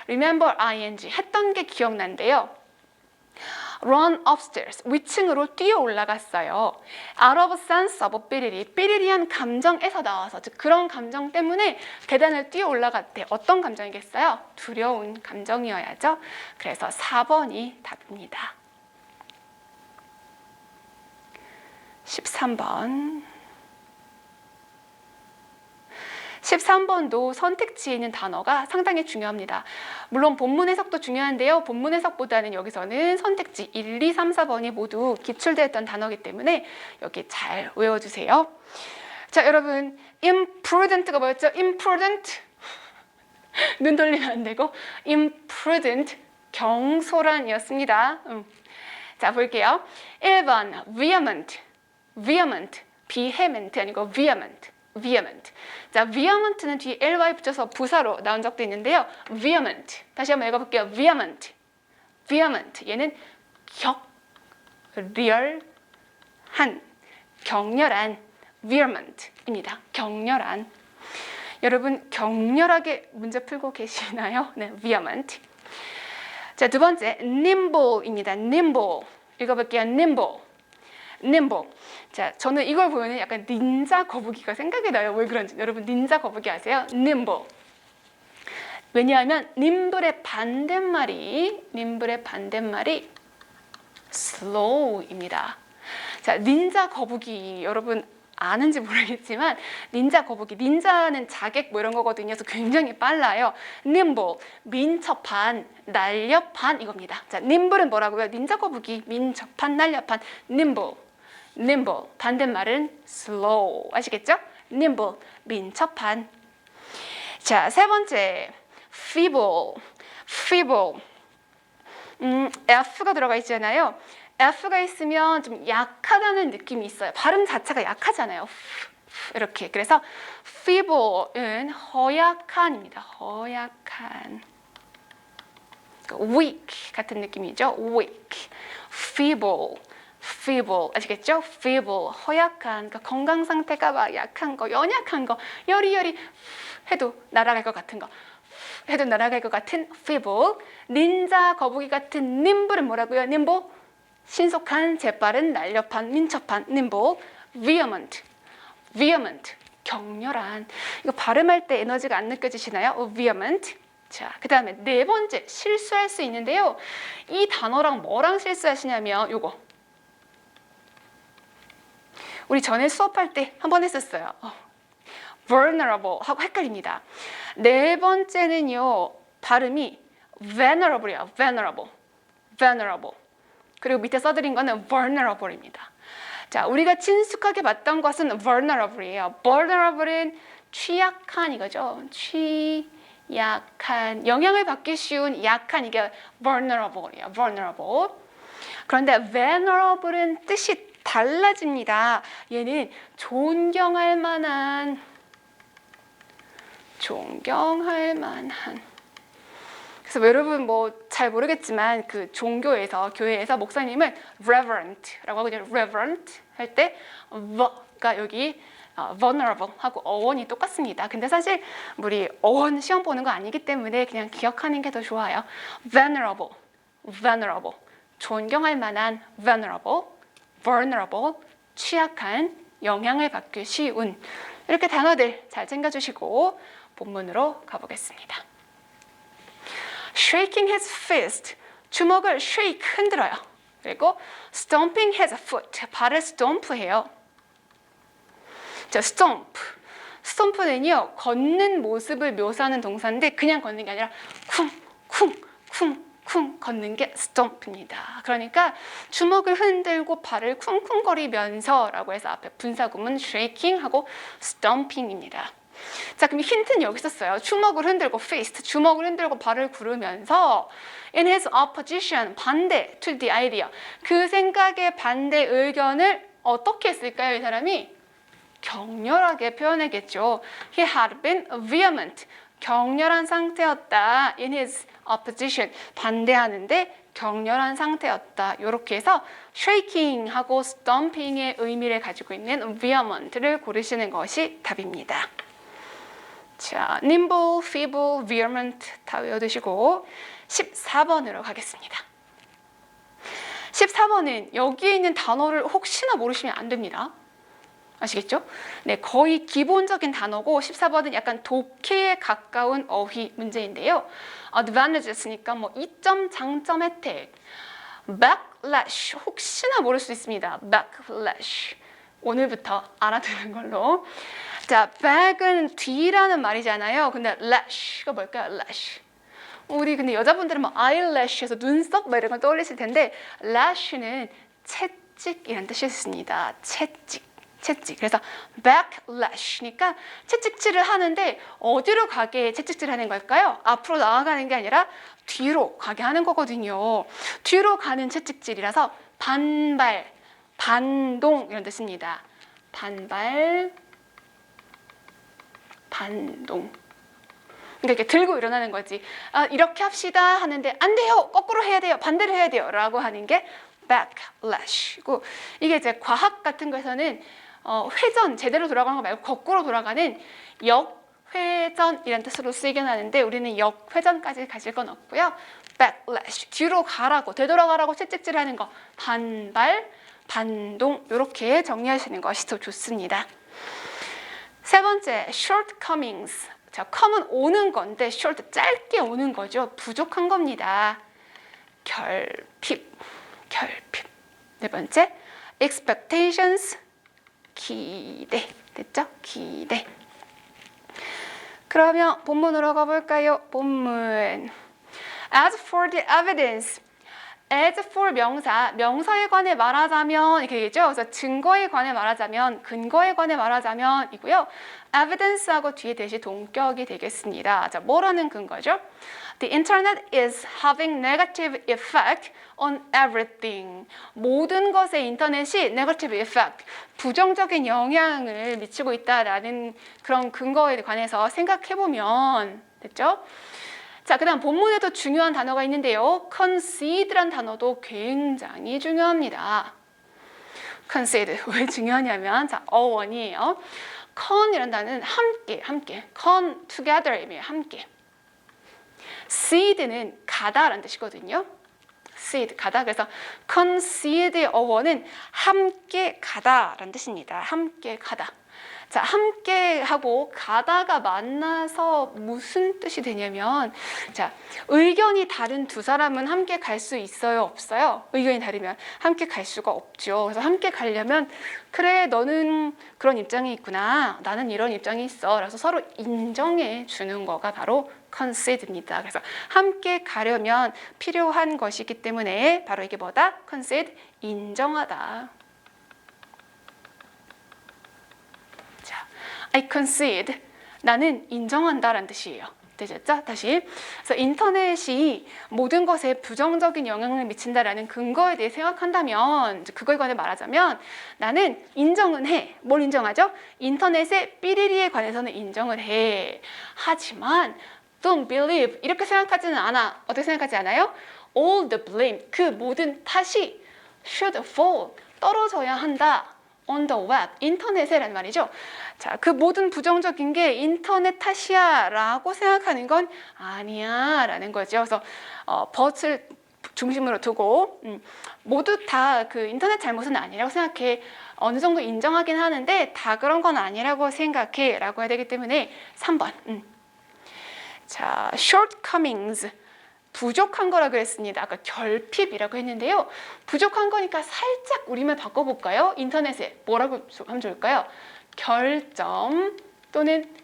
remember ing 했던 게 기억난대요. run upstairs 위층으로 뛰어 올라갔어요. out of sense of 삐리리 삐리리한 감정에서 나와서 즉 그런 감정 때문에 계단을 뛰어 올라갔대. 어떤 감정이겠어요? 두려운 감정이어야죠. 그래서 4번이 답입니다. 13번도 선택지에 있는 단어가 상당히 중요합니다. 물론 본문 해석도 중요한데요. 본문 해석보다는 여기서는 선택지 1, 2, 3, 4번이 모두 기출되었던 단어이기 때문에 여기 잘 외워주세요. 자, 여러분 imprudent가 뭐였죠? imprudent 눈 돌리면 안 되고 imprudent 경솔한이었습니다. 자, 볼게요. 1번 vehement vehement 아니고 vehement. 자, vehement는 뒤에 ly 붙여서 부사로 나온 적도 있는데요. vehement. 다시 한번 읽어볼게요. vehement. 얘는 격렬한 vehement입니다. 격렬한. 여러분 격렬하게 문제 풀고 계시나요? 네, vehement. 자, 두 번째 nimble입니다. nimble. 읽어볼게요. nimble. 자, 저는 이걸 보면 약간 닌자 거북이가 생각이 나요. 왜 그런지. 여러분 닌자 거북이 아세요? nimble. 왜냐하면 nimble의 반대말이 slow입니다. 자, 닌자 거북이 여러분 아는지 모르겠지만 닌자 거북이, 닌자는 자객 뭐 이런 거거든요. 그래서 굉장히 빨라요. nimble, 민첩한, 날렵한 이겁니다. 자, nimble은 뭐라고요? 닌자 거북이, 민첩한, 날렵한, nimble. 반대말은 slow. 아시겠죠? nimble, 민첩한. 자, 세 번째 feeble. F가 들어가 있잖아요. F가 있으면 좀 약하다는 느낌이 있어요. 발음 자체가 약하잖아요. 이렇게. 그래서 feeble은 허약한입니다. 허약한. weak 같은 느낌이죠. weak. feeble. feeble 아시겠죠? feeble 허약한 그러니까 건강 상태가 막 약한 거, 연약한 거, 여리여리 해도 날아갈 것 같은 거, 해도 날아갈 것 같은 feeble. 닌자 거북이 같은 nimble은 뭐라고요? nimble 신속한, 재빠른, 날렵한, 민첩한 nimble. vehement vehement 격렬한. 이거 발음할 때 에너지가 안 느껴지시나요? vehement. 자, 그 다음에 네 번째 실수할 수 있는데요. 이 단어랑 뭐랑 실수하시냐면 요거 우리 전에 수업할 때 한번 했었어요. vulnerable 하고 헷갈립니다. 네 번째는요. 발음이 venerable이에요. venerable. 그리고 밑에 써드린 거는 vulnerable입니다. 자, 우리가 친숙하게 봤던 것은 vulnerable이에요. vulnerable은 취약한 이거죠. 취약한, 영향을 받기 쉬운 약한 이게 vulnerable이에요. vulnerable. 그런데 venerable은 뜻이 달라집니다. 얘는 존경할 만한. 그래서 여러분 뭐 잘 모르겠지만 그 종교에서 교회에서 목사님을 reverent라고 하거든요. reverent 할 때 가 여기 vulnerable 하고 어원이 똑같습니다. 근데 사실 우리 어원 시험 보는 거 아니기 때문에 그냥 기억하는 게 더 좋아요. venerable 존경할 만한 vulnerable 취약한, 영향을 받기 쉬운. 이렇게 단어들 잘 챙겨주시고 본문으로 가보겠습니다. Shaking his fist, 주먹을 shake, 흔들어요. 그리고 stomping his foot, 발을 stomp해요. 자, stomp는요 걷는 모습을 묘사하는 동사인데 그냥 걷는 게 아니라 쿵 걷는 게 stomp입니다. 그러니까 주먹을 흔들고 발을 쿵쿵거리면서 라고 해서 앞에 분사구문 shaking 하고 stomping입니다. 자, 그럼 힌트는 여기 있었어요. 주먹을 흔들고 fist, 주먹을 흔들고 발을 구르면서 in his opposition, 반대 to the idea, 그 생각의 반대 의견을 어떻게 했을까요? 이 사람이 격렬하게 표현했겠죠. He had been vehement, 격렬한 상태였다. In his opposition, 반대하는데 격렬한 상태였다. 이렇게 해서 shaking하고 stomping의 의미를 가지고 있는 vehement를 고르시는 것이 답입니다. 자, nimble, feeble, vehement 다 외워두시고 14번으로 가겠습니다. 14번은 여기에 있는 단어를 혹시나 모르시면 안 됩니다. 아시겠죠? 네, 거의 기본적인 단어고 14번은 약간 독해에 가까운 어휘 문제인데요. advantages니까 뭐 이점, 장점, 혜택. backlash 혹시나 모를 수 있습니다. backlash 오늘부터 알아두는 걸로. 자, back은 뒤라는 말이잖아요. 근데 lash가 뭘까요? lash. 우리 근데 여자분들은 뭐 eyelash에서 눈썹 뭐 이런 걸 떠올리실 텐데 lash는 채찍이라는 뜻이 있습니다. 채찍. 그래서 backlash니까 채찍질을 하는데 어디로 가게 채찍질을 하는 걸까요? 앞으로 나아가는 게 아니라 뒤로 가게 하는 거거든요. 뒤로 가는 채찍질이라서 반발, 반동 이런 뜻입니다. 반발, 반동. 그러니까 이렇게 들고 일어나는 거지. 아, 이렇게 합시다 하는데 안 돼요. 거꾸로 해야 돼요. 반대로 해야 돼요. 라고 하는 게 backlash고, 이게 이제 과학 같은 거에서는 회전, 제대로 돌아가는 거 말고 거꾸로 돌아가는 역회전이라는 뜻으로 쓰이긴 하는데 우리는 역회전까지 가질 건 없고요. backlash, 뒤로 가라고, 되돌아가라고 채찍질하는 거, 반발, 반동 이렇게 정리하시는 것이 더 좋습니다. 세 번째, shortcomings. 자, come은 오는 건데 short, 짧게 오는 거죠. 부족한 겁니다. 결핍. 네 번째, expectations. 기대. 됐죠? 기대. 그러면 본문으로 가볼까요? 본문. As for the evidence. As for 명사, 명사에 관해 말하자면 이렇게 되겠죠. 그래서 증거에 관해 말하자면, 근거에 관해 말하자면 이고요. evidence하고 뒤에 대시 동격이 되겠습니다. 자, 뭐라는 근거죠? The internet is having negative effect on everything. 모든 것에 인터넷이 negative effect, 부정적인 영향을 미치고 있다라는 그런 근거에 관해서 생각해보면 됐죠? 자, 그 다음 본문에도 중요한 단어가 있는데요. concede란 단어도 굉장히 중요합니다. concede. 왜 중요하냐면 자, 어원이에요. con이라는 단어는 함께. con together이에요. 함께. seed는 가다라는 뜻이거든요. seed 가다. 그래서 concede 어원은 함께 가다라는 뜻입니다. 함께 가다. 자, 함께 하고 가다가 만나서 무슨 뜻이 되냐면 자, 의견이 다른 두 사람은 함께 갈 수 있어요, 없어요? 의견이 다르면 함께 갈 수가 없죠. 그래서 함께 가려면 그래, 너는 그런 입장이 있구나. 나는 이런 입장이 있어. 그래서 서로 인정해 주는 거가 바로 concede입니다. 그래서 함께 가려면 필요한 것이기 때문에 바로 이게 뭐다? concede, 인정하다. I concede, 나는 인정한다라는 뜻이에요. 되셨죠? 다시. 그래서 인터넷이 모든 것에 부정적인 영향을 미친다라는 근거에 대해 생각한다면 그거에 관해 말하자면 나는 인정은 해. 뭘 인정하죠? 인터넷의 삐리리에 관해서는 인정을 해. 하지만 don't believe, 이렇게 생각하지는 않아. 어떻게 생각하지 않아요? All the blame, 그 모든 탓이 should fall, 떨어져야 한다. on the web, 인터넷에란 말이죠. 자, 그 모든 부정적인 게 인터넷 탓이야 라고 생각하는 건 아니야 라는 거죠. 그래서 but을 중심으로 두고 모두 다 그 인터넷 잘못은 아니라고 생각해. 어느 정도 인정하긴 하는데 다 그런 건 아니라고 생각해 라고 해야 되기 때문에 3번. 자, shortcomings, 부족한 거라고 했습니다. 아까 결핍이라고 했는데요. 부족한 거니까 살짝 우리말 바꿔볼까요? 인터넷에 뭐라고 하면 좋을까요? 결점 또는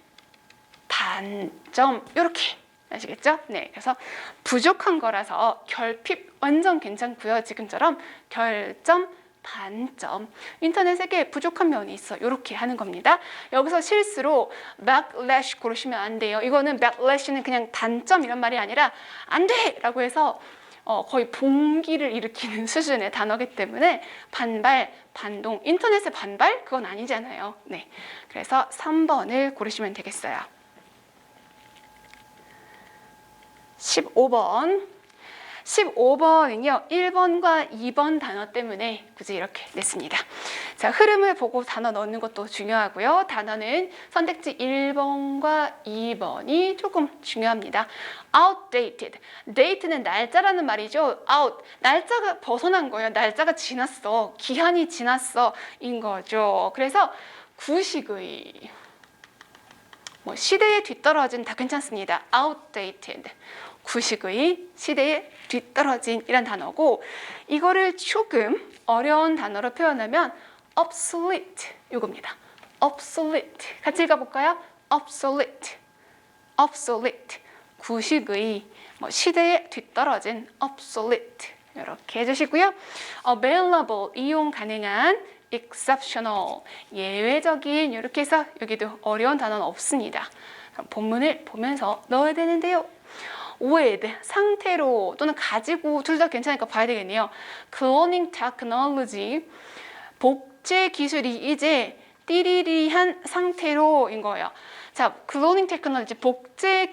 단점, 이렇게 아시겠죠? 네, 그래서 부족한 거라서 결핍 완전 괜찮고요. 지금처럼 결점, 단점, 인터넷에게 부족한 면이 있어. 이렇게 하는 겁니다. 여기서 실수로 backlash 고르시면 안 돼요. 이거는 backlash는 그냥 단점 이런 말이 아니라 안 돼! 라고 해서 거의 봉기를 일으키는 수준의 단어이기 때문에 반발, 반동, 인터넷의 반발? 그건 아니잖아요. 네, 그래서 3번을 고르시면 되겠어요. 15번은요. 1번과 2번 단어 때문에 굳이 이렇게 냈습니다. 자, 흐름을 보고 단어 넣는 것도 중요하고요. 단어는 선택지 1번과 2번이 조금 중요합니다. outdated, date는 날짜라는 말이죠. out, 날짜가 벗어난 거예요. 날짜가 지났어. 기한이 지났어. 인 거죠. 그래서 구식의, 뭐 시대에 뒤떨어진 다 괜찮습니다. outdated, 구식의, 시대에 뒤떨어진 이란 단어고, 이거를 조금 어려운 단어로 표현하면 obsolete, 이겁니다. obsolete, 같이 읽어볼까요? obsolete, obsolete, 구식의, 뭐 시대에 뒤떨어진 obsolete, 이렇게 해주시고요. available, 이용 가능한, exceptional, 예외적인, 이렇게 해서 여기도 어려운 단어는 없습니다. 본문을 보면서 넣어야 되는데요. with, 상태로 또는 가지고 둘 다 괜찮으니까 봐야 되겠네요. cloning technology, 복제 기술이 이제 띠리리한 상태로인 거예요. 자, cloning technology, 복제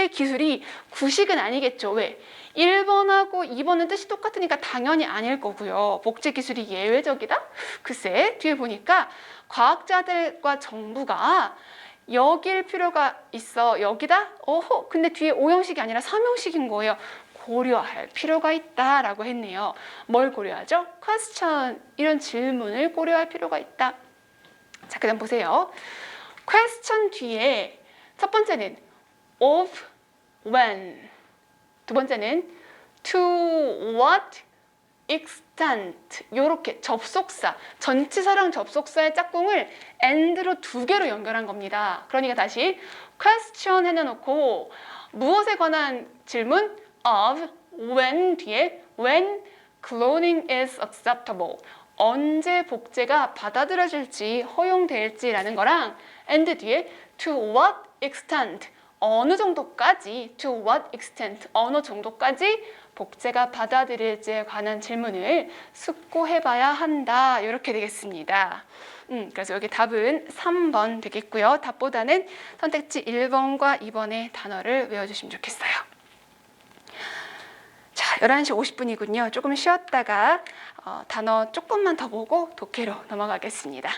기술이 구식은 아니겠죠. 왜? 1번하고 2번은 뜻이 똑같으니까 당연히 아닐 거고요. 복제 기술이 예외적이다? 글쎄, 뒤에 보니까 과학자들과 정부가 여길 필요가 있어. 여기다? 어허, 근데 뒤에 5형식이 아니라 3형식인 거예요. 고려할 필요가 있다라고 했네요. 뭘 고려하죠? question, 이런 질문을 고려할 필요가 있다. 자, 그 다음 보세요. question 뒤에 첫 번째는 of, when, 두 번째는 to what extent, 이렇게 접속사, 전치사랑 접속사의 짝꿍을 and로 2개로 연결한 겁니다. 그러니까 다시 question 해놓고 무엇에 관한 질문? of, when 뒤에 when cloning is acceptable, 언제 복제가 받아들여질지 허용될지라는 거랑 and 뒤에 to what extent, 어느 정도까지, to what extent, 어느 정도까지 복제가 받아들일지에 관한 질문을 숙고해봐야 한다. 이렇게 되겠습니다. 그래서 여기 답은 3번 되겠고요. 답보다는 선택지 1번과 2번의 단어를 외워주시면 좋겠어요. 자, 11시 50분이군요. 조금 쉬었다가 단어 조금만 더 보고 독해로 넘어가겠습니다.